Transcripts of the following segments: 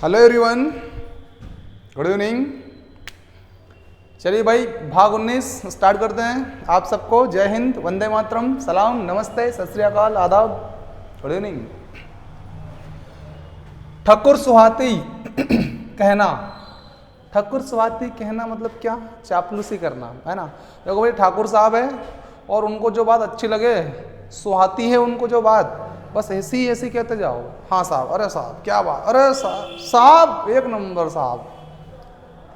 Hello everyone, good evening. चलिए भाई, भाग 19 स्टार्ट करते हैं। आप सबको जय हिंद, वंदे मातरम, सलाम, नमस्ते, सत श्री अकाल, आदाब, गुड इवनिंग। ठकुर सुहाती कहना। ठकुर सुहाती कहना मतलब क्या? चापलूसी करना, है ना। देखो भाई, ठाकुर साहब है और उनको जो बात अच्छी लगे, सुहाती है उनको जो बात, बस ऐसी ऐसी कहते जाओ। हाँ साहब, अरे साहब क्या बात, अरे साहब, साहब एक नंबर साहब।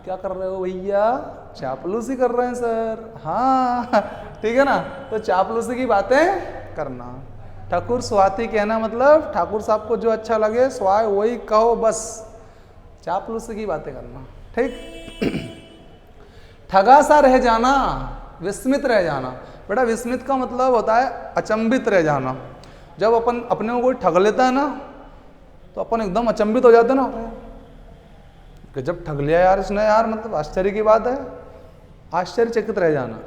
क्या कर रहे हो भैया? चापलूसी कर रहे हैं सर। हाँ ठीक है ना। तो चापलूसी की बातें करना। ठाकुर सुहाती कहना मतलब ठाकुर साहब को जो अच्छा लगे स्वाय वही कहो, बस चापलूसी की बातें करना, ठीक। ठगा सा रह जाना, विस्मित रह जाना। बेटा विस्मित का मतलब होता है अचंभित रह जाना। जब अपन अपने को कोई ठग लेता है ना, तो अपन एकदम अचंभित हो जाते हैं ना कि जब ठग लिया यार इसने, यार मतलब आश्चर्य की बात है। आश्चर्यचकित रह जाना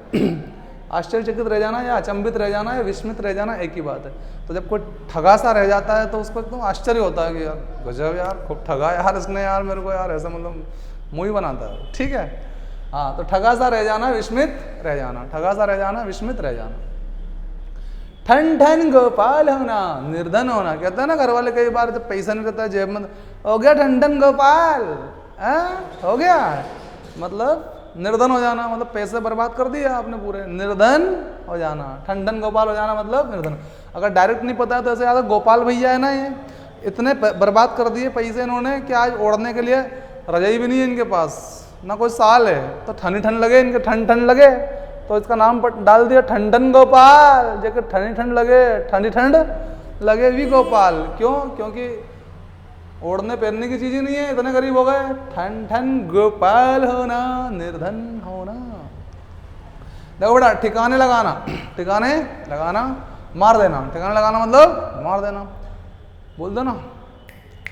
आश्चर्यचकित रह जाना या अचंभित रह जाना या विस्मित रह जाना एक ही बात है। तो जब कोई ठगा सा रह जाता है तो उसको एकदम आश्चर्य होता है कि यार गजब, यार खूब ठगा यार इसने, यार मेरे को यार ऐसा मतलब मुँह ही बनाता है, ठीक है। हाँ, तो ठगा सा रह जाना, विस्मित रह जाना, ठगा सा रह जाना, विस्मित रह जाना। ठन ठन गोपाल होना, निर्धन होना। कहते हैं ना घर वाले कई बार, जब पैसा नहीं रहता है जेब में, हो गया ठन ठन गोपाल, हो गया मतलब निर्धन हो जाना, मतलब पैसे बर्बाद कर दिया आपने पूरे, निर्धन हो जाना। ठन ठन गोपाल हो जाना मतलब निर्धन। अगर डायरेक्ट नहीं पता है तो ऐसे याद है, गोपाल भैया है ना, ये इतने बर्बाद कर दिए पैसे इन्होंने कि आज ओढ़ने के लिए रजाई भी नहीं है इनके पास, ना कोई साल है, तो ठन ठन लगे इनके, ठन ठन लगे, तो इसका नाम डाल दिया ठंडन गोपाल। जैसे ठंडी ठंड लगे, ठंडी ठंड लगे भी गोपाल। क्यों? क्योंकि ओढ़ने पहनने की चीज ही नहीं है, इतने गरीब हो गए। ठन ठन गोपाल होना, निर्धन होना। देखो बेटा, ठिकाने लगाना, ठिकाने लगाना, मार देना। ठिकाने लगाना मतलब मार देना। बोल दो ना,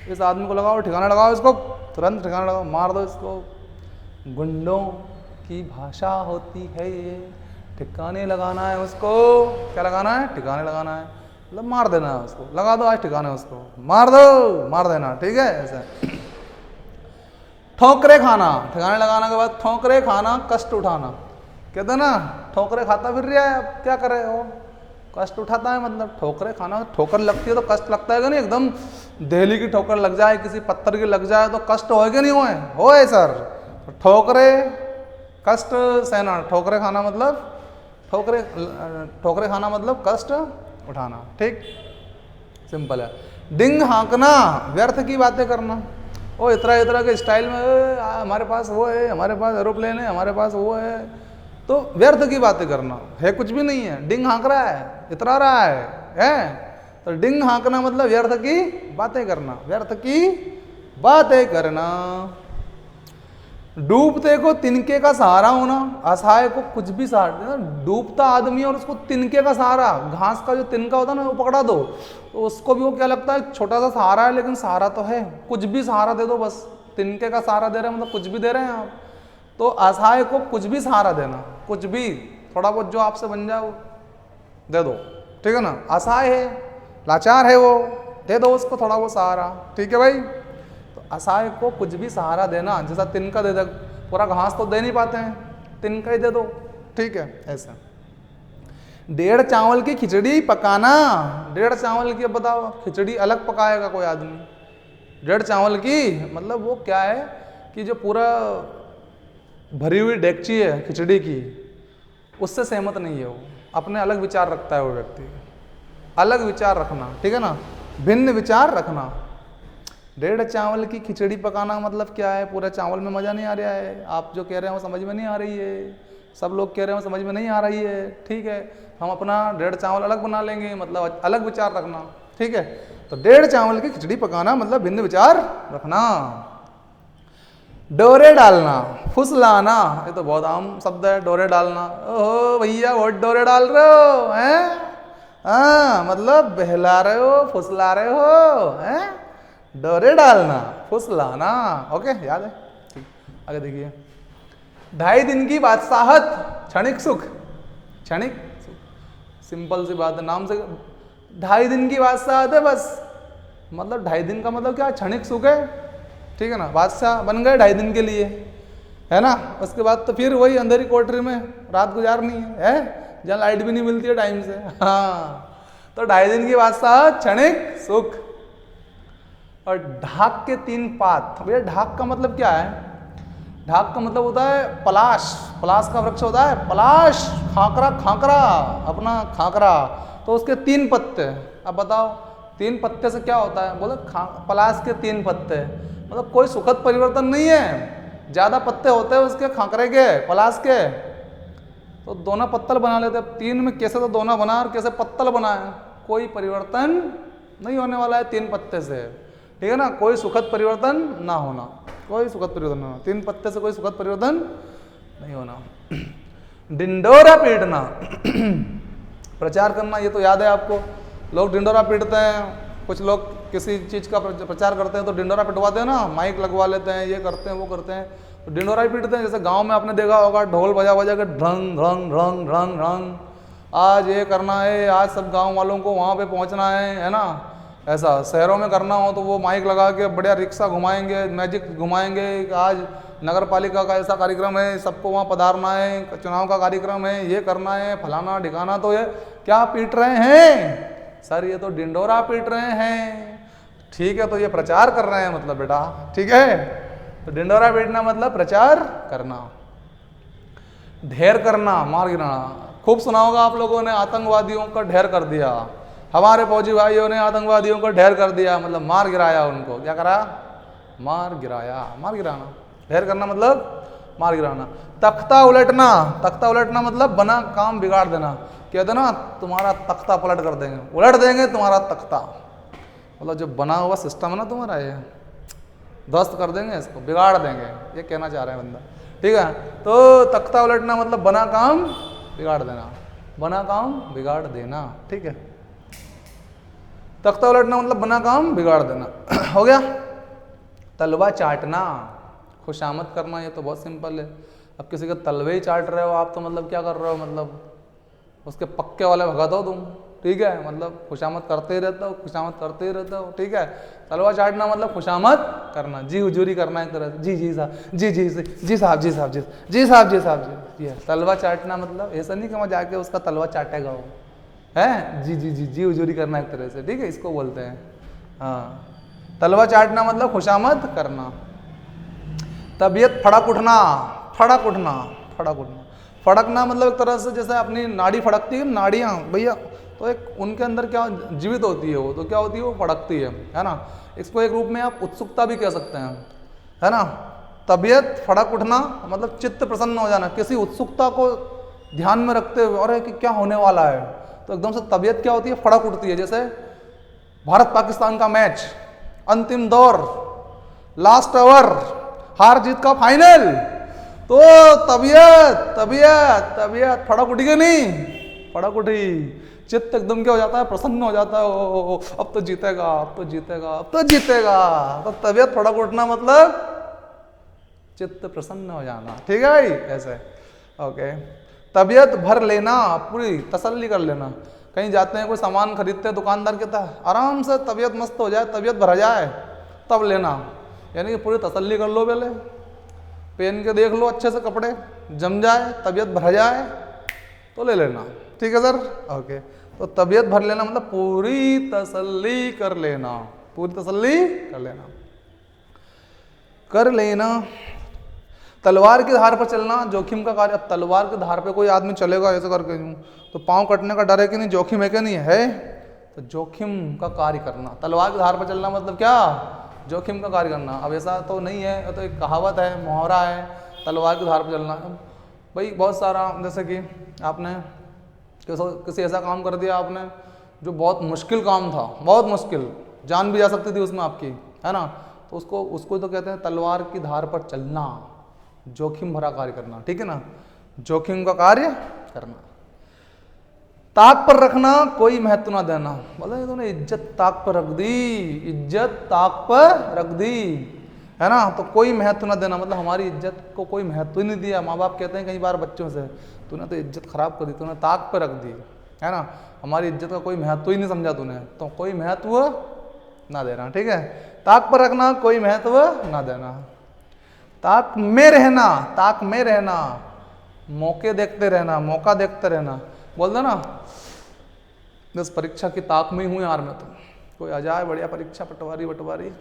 इस आदमी को लगाओ, ठिकाने लगाओ इसको, तुरंत ठिकाने लगाओ, मार दो इसको। गुंडों की भाषा होती है ये। ठिकाने लगाना है उसको। क्या लगाना है? ठिकाने लगाना है, मतलब मार देना है उसको। लगा दो आज ठिकाने उसको, मार दो, मार देना, ठीक है। ऐसा ठोकरे खाना, ठिकाने लगाने के बाद ठोकरे खाना, कष्ट उठाना। कहते ना, ठोकरे खाता फिर रहा है, अब क्या करे वो, कष्ट उठाता है, मतलब ठोकरे खाना। ठोकर लगती है तो कष्ट लगता है कि नहीं? एकदम देहली की ठोकर लग जाए, किसी पत्थर की लग जाए तो कष्ट होए कि नहीं होए? होए सर। तो ठोकरे, कष्ट सहना। ठोकरे खाना मतलब ठोकरे खाना मतलब कष्ट उठाना, ठीक, सिंपल है। डिंग हाँकना, व्यर्थ की बातें करना। ओ इतना इतना के स्टाइल में, हमारे पास वो है, हमारे पास एरोप्लेन है, हमारे पास वो है, तो व्यर्थ की बातें करना है, कुछ भी नहीं है। डिंग हाँक रहा है, इतरा रहा है? तो डिंग हाँकना मतलब व्यर्थ की बातें करना, व्यर्थ की बातें करना। डूबते को तिनके का सहारा होना, असहाय को कुछ भी सहारा देना। डूबता आदमी और उसको तिनके का सहारा, घास का जो तिनका होता है ना, वो पकड़ा दो तो उसको भी वो क्या लगता है, छोटा सा सहारा है, लेकिन सहारा तो है। कुछ भी सहारा दे दो, बस तिनके का सहारा दे रहे हैं मतलब कुछ भी दे रहे हैं आप। तो असहाय को कुछ भी सहारा देना, कुछ भी, थोड़ा बहुत जो आपसे बन जाए वो दे दो, ठीक है ना। असहाय है, लाचार है वो, दे दो उसको थोड़ा बहुत सहारा, ठीक है भाई। असहाय को कुछ भी सहारा देना, जैसा तिनका दे दे, पूरा घास तो दे नहीं पाते हैं, तिनका ही दे दो, ठीक है। ऐसा 1.5 चावल की खिचड़ी पकाना। 1.5 चावल की, अब बताओ, खिचड़ी अलग पकाएगा कोई आदमी? 1.5 चावल की मतलब वो क्या है कि जो पूरा भरी हुई डेगची है खिचड़ी की, उससे सहमत नहीं है वो, अपने अलग विचार रखता है वो व्यक्ति। अलग विचार रखना, ठीक है ना, भिन्न विचार रखना। 1.5 चावल की खिचड़ी पकाना मतलब क्या है? पूरा चावल में मज़ा नहीं आ रहा है, आप जो कह रहे हैं वो समझ में नहीं आ रही है, सब लोग कह रहे हैं वो समझ में नहीं आ रही है, ठीक है। हम अपना 1.5 चावल अलग बना लेंगे, मतलब अलग विचार रखना, ठीक है। तो 1.5 चावल की खिचड़ी पकाना मतलब भिन्न विचार रखना। डोरे डालना, फुसलाना, ये तो बहुत आम शब्द है, डोरे डालना। ओहो भैया बहुत डोरे डाल रहे हो, हैं? हाँ, मतलब बहला रहे हो, फुसला रहे हो, हैं? डोरे डालना, फुसलाना, ओके, याद है, ठीक। आगे देखिए, 2.5 दिन की बादशाहत, क्षणिक सुख, क्षणिक सुख, सिंपल सी बात है, नाम से 2.5 दिन की बादशाहत है बस। मतलब 2.5 दिन का मतलब क्या? क्षणिक सुख है, ठीक है ना, बादशाह बन गए 2.5 दिन के लिए, है ना। उसके बाद तो फिर वही अंधेरी कोठरी में रात गुजारनी है जहाँ लाइट भी नहीं मिलती है टाइम से। हाँ, तो 2.5 दिन की बादशाह, क्षणिक सुख। और ढाक के 3 पात, भैया ढाक का मतलब क्या है? ढाक का मतलब होता है पलाश, पलाश का वृक्ष होता है पलाश, खाकरा, खाकरा अपना खाकरा, तो उसके 3 पत्ते। अब बताओ 3 पत्ते से क्या होता है? बोले पलाश के 3 पत्ते, मतलब कोई सुखद परिवर्तन नहीं है। ज़्यादा पत्ते होते हैं उसके खाकरे के, पलाश के, तो दोना पत्तल बना लेते हैं। 3 में कैसे तो दोना बना और कैसे पत्तल बना है, कोई परिवर्तन नहीं होने वाला है 3 पत्ते से, ठीक है ना। कोई सुखद परिवर्तन ना होना, कोई सुखद परिवर्तन ना होना, 3 पत्ते से कोई सुखद परिवर्तन नहीं होना। डिंडोरा पीटना प्रचार करना, ये तो याद है आपको, लोग डिंडोरा पीटते हैं। कुछ लोग किसी चीज़ का प्रचार करते हैं तो डिंडोरा पिटवाते हैं ना, माइक लगवा लेते हैं, ये करते हैं वो करते हैं, तो डिंडोरा ही पीटते हैं। जैसे गांव में आपने देखा होगा, ढोल बजा बजा के ढंग ढंग ढंग ढंग ढंग, आज ये करना है, आज सब गांव वालों को वहाँ पे पहुँचना है ना। ऐसा शहरों में करना हो तो वो माइक लगा के बढ़िया रिक्शा घुमाएंगे, मैजिक घुमाएंगे, आज नगर पालिका का ऐसा कार्यक्रम है, सबको वहाँ पधारना है, चुनाव का कार्यक्रम है, ये करना है, फलाना ठिकाना। तो ये क्या पीट रहे हैं सर? ये तो डिंडोरा पीट रहे हैं। ठीक है, तो ये प्रचार कर रहे हैं मतलब बेटा, ठीक है। तो डिंडोरा पीटना मतलब प्रचार करना। ढेर करना, मार गिराना, खूब सुना होगा आप लोगों ने, आतंकवादियों का ढेर कर दिया। हमारे फौजी भाइयों ने आतंकवादियों को ढेर कर दिया, मतलब मार गिराया उनको। क्या करा? मार गिराया, मार गिराना। ढेर करना मतलब मार गिराना। तख्ता उलटना, तख्ता उलटना मतलब बना काम बिगाड़ देना। कहते ना तुम्हारा तख्ता पलट कर देंगे, उलट देंगे तुम्हारा तख्ता, मतलब जो बना हुआ सिस्टम है ना तुम्हारा, ये ध्वस्त कर देंगे, इसको बिगाड़ देंगे, ये कहना चाह रहे हैं बंदा, ठीक है। तो तख्ता उलटना मतलब बना काम बिगाड़ देना, बना काम बिगाड़ देना, ठीक है। तख्ता उलटना मतलब बना काम बिगाड़ देना। हो गया। तलवा चाटना, खुशामद करना, ये तो बहुत सिंपल है। अब किसी का तलवे ही चाट रहे हो आप, तो मतलब क्या कर रहे हो? मतलब उसके पक्के वाले भगत हो तुम, ठीक है। मतलब खुशामद करते ही रहता हो, खुशामद करते ही रहता हो, ठीक है। तलवा चाटना मतलब खुशामद करना, जी हुजूरी करना एक तरह से, जी जी साहब, जी जी जी साहब, जी साहब, जी साहब, जी साहब, जी। तलवा चाटना मतलब ऐसा नहीं कि मैं जाके उसका तलवा चाटेगा वो, है जी जी जी जी हुजूरी करना एक तरह से, ठीक है, इसको बोलते हैं। हाँ, तलवा चाटना मतलब खुशामद करना। तबीयत फड़क उठना, फड़क उठना, फड़क उठना, फड़कना मतलब एक तरह से जैसे अपनी नाड़ी फड़कती है, नाड़ियाँ भैया, तो एक उनके अंदर क्या जीवित होती है वो, तो क्या होती है वो फड़कती है ना। इसको एक रूप में आप उत्सुकता भी कह सकते हैं, है ना। तबीयत फड़क उठना मतलब चित्त प्रसन्न हो जाना, किसी उत्सुकता को ध्यान में रखते हुए, और कि क्या होने वाला है, तो एकदम से तबीयत क्या होती है? फड़क उठती है। जैसे भारत पाकिस्तान का मैच, अंतिम दौर, लास्ट ओवर, हार जीत का फाइनल, तो तबीयत तबीयत तबीयत फड़क उठी कि नहीं? फड़क उठी, चित्त एकदम क्या हो जाता है? प्रसन्न हो जाता है। ओ, अब तो जीतेगा, अब तो जीतेगा, अब तो जीतेगा। तो तबीयत फड़क उठना मतलब चित्त प्रसन्न हो जाना, ठीक है भाई, ऐसे। ओके। तबीयत भर लेना, पूरी तसल्ली कर लेना। कहीं जाते हैं, कोई सामान खरीदते हैं, दुकानदार कहता है आराम से तबीयत मस्त हो जाए, तबीयत भर जाए तब लेना, यानी कि पूरी तसल्ली कर लो, पहले पहन के देख लो अच्छे से, कपड़े जम जाए, तबीयत भर जाए तो ले लेना, ठीक है सर। ओके। तो तबीयत भर लेना मतलब पूरी तसल्ली कर लेना, पूरी तसल्ली कर लेना, कर लेना। तलवार की धार पर चलना, जोखिम का कार्य। अब तलवार की धार पे कोई आदमी चलेगा ऐसे करके तो पांव कटने का डर है कि नहीं? जोखिम है कि नहीं है? तो जोखिम का कार्य करना। तलवार की धार पर चलना मतलब क्या? जोखिम का कार्य करना। अब ऐसा तो नहीं है, तो एक कहावत है, मुहावरा है, तलवार की धार पर चलना। भाई बहुत सारा, जैसे कि आपने किसी ऐसा काम कर दिया आपने जो बहुत मुश्किल काम था, बहुत मुश्किल, जान भी जा सकती थी उसमें आपकी, है ना, तो उसको तो कहते हैं तलवार की धार पर चलना, जोखिम भरा कार्य करना, ठीक है ना, जोखिम का कार्य करना। ताक पर रखना, कोई महत्व ना देना। बोले तूने इज्जत ताक पर रख दी, इज्जत ताक पर रख दी, है ना, तो कोई महत्व ना देना मतलब हमारी इज्जत को कोई महत्व ही नहीं दिया। माँ बाप कहते हैं कई बार बच्चों से, तूने तो इज्जत खराब कर दी, तूने ताक पर रख दी, है ना, हमारी इज्जत का कोई महत्व ही नहीं समझा तूने, तो कोई महत्व ना देना, ठीक है। ताक पर रखना, कोई महत्व ना देना। ताक में रहना, ताक में रहना, मौके देखते रहना, मौका देखते रहना। बोल दो ना बस परीक्षा की ताक में ही हूँ यार मैं, तो कोई आ जाए बढ़िया परीक्षा, पटवारी वटवारी,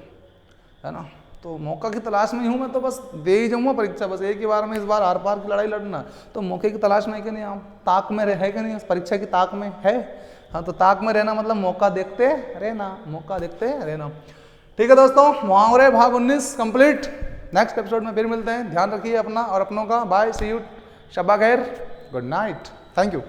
है ना, तो मौका की तलाश में ही हूँ मैं, तो बस दे ही जाऊँगा परीक्षा, बस एक ही बार में इस बार आर पार की लड़ाई लड़ना। तो मौके की तलाश में है कि नहीं, आप ताक में है कि नहीं, परीक्षा की ताक में है। हाँ, तो ताक में रहना मतलब मौका देखते रहना, मौका देखते रहना। ठीक है दोस्तों, मुहावरे भाग 19 कंप्लीट। नेक्स्ट एपिसोड में फिर मिलते हैं। ध्यान रखिए अपना और अपनों का। बाय, सी यू, शब्बा खैर, गुड नाइट, थैंक यू।